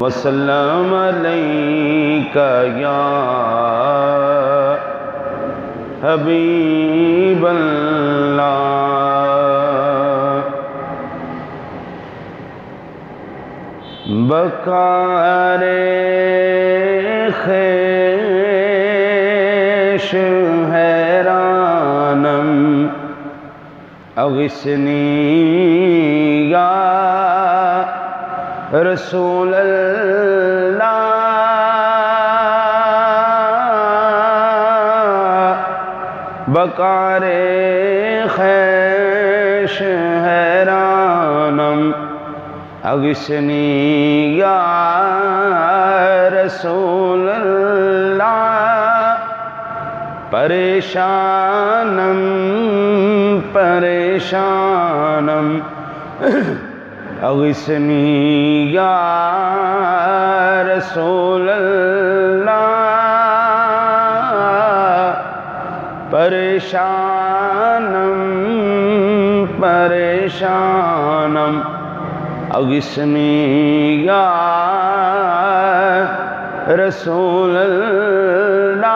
وسلم علیک یا حبیب اللہ بکار خیش حیرانم اغثنی یا رسول اللہ بکار خیش حیرانم اغثنی یا رسول اللہ پریشانم پریشانم اغثنی یا رسول اللہ پریشانم پریشانم اغثنی یا رسول اللہ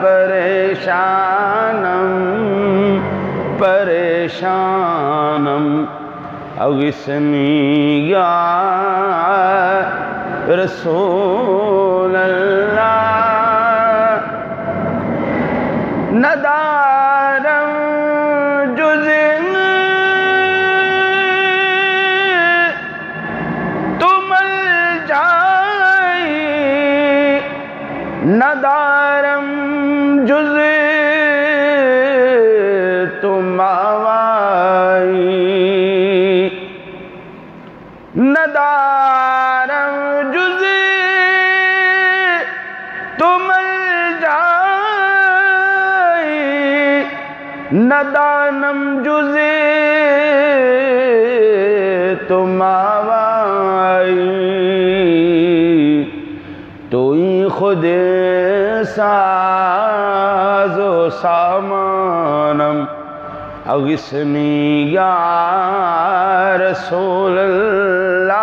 پریشانم پریشانم اغثنی یا رسول اللہ ندارم جز تو ملجائی ندارم جز تو ماوائی ندارم جز تو ملجائی ندانم جز تو ماوائی توئی خود ساز و سامانم اغثنی یا رسول اللہ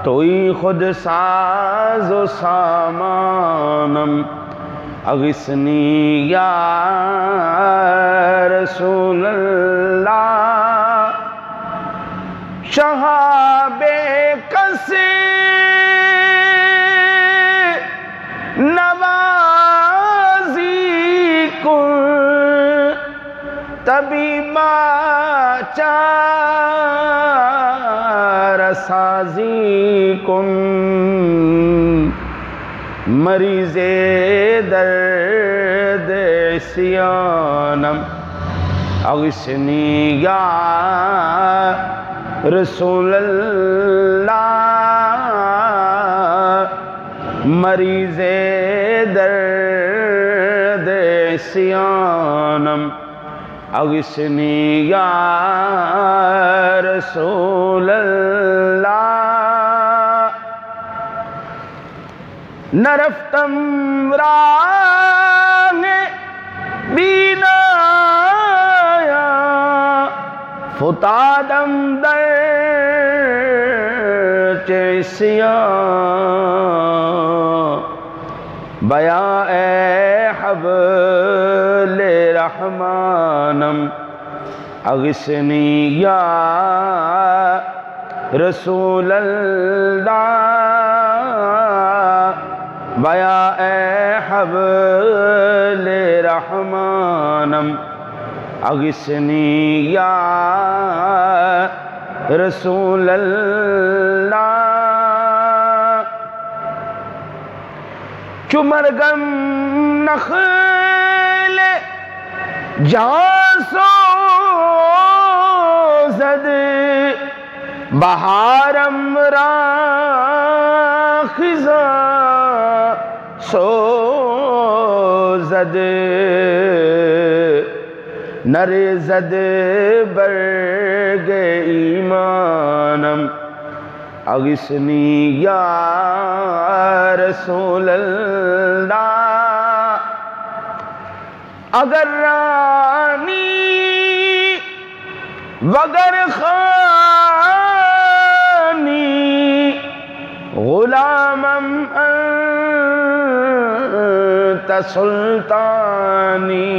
توئی خود ساز و سامانم اغثنی یا رسول اللہ شہاب کسی نوازی کن طبیبا چار سازی کن مریض درد عصیانم اغثنی یا رسول اللہ مریض درد عصیانم اغثنی یا رسول اللہ نرفتم راہ بینایا فتادم در چسیاں بیاں اے حبل رحمانم اغثنی یا رسول اللہ بیاں اے حبل رحمانم اغثنی یا رسول اللہ چمرگم نخل جہاں سو زد بہارم را خزاں سو زد نر زد برگ ایمانم اغثنی یا رسول اللہ اگر رانی وگر خانی غلامم انت سلطانی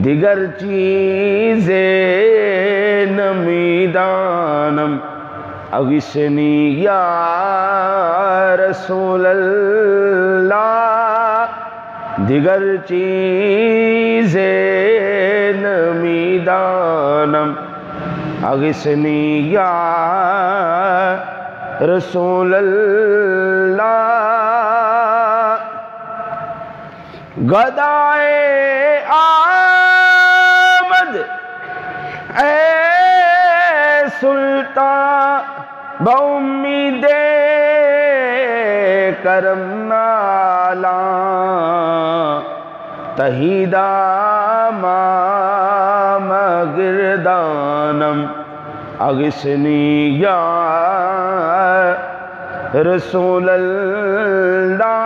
دیگر چیزیں نمیدانم اغثنی یا رسول اللہ دیگر چیزیں نمیدانم اغثنی یا رسول اللہ گدائے آمد اے سلطان بامید کرم نالا تہیدہ مام گردانم اغثنی یا رسول اللہ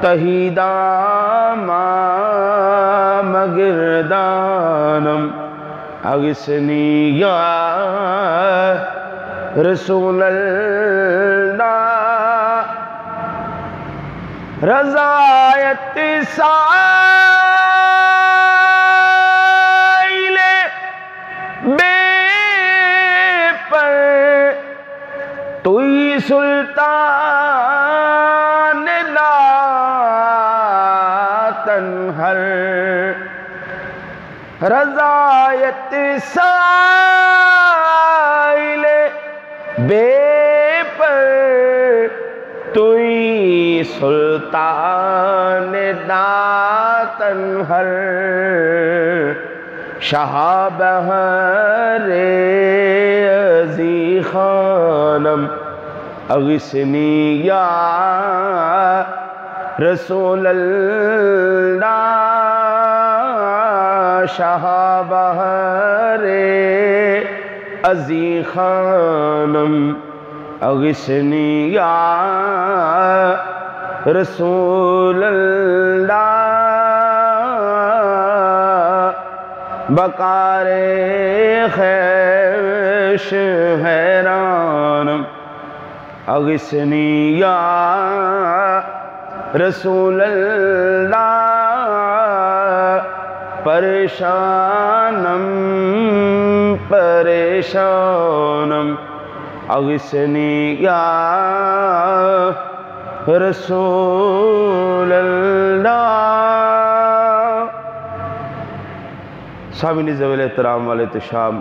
تہیدہ مام گردانم اغثنی یا رسول اللہ رضایت سائل بے پر توئی سلطان لا تنہر رضایت سائل بے پر توئی سلطان لا تنہر شاہ بہر ازی خانم اغثنی یا رسول اللہ شاہ بہر ازی خانم اغثنی یا رسول اللہ بکار خیش حیرانم اغثنی یا رسول اللہ پریشانم پریشانم اغثنی یا رسول اللہ. سامعین ذویل احترام والے تشام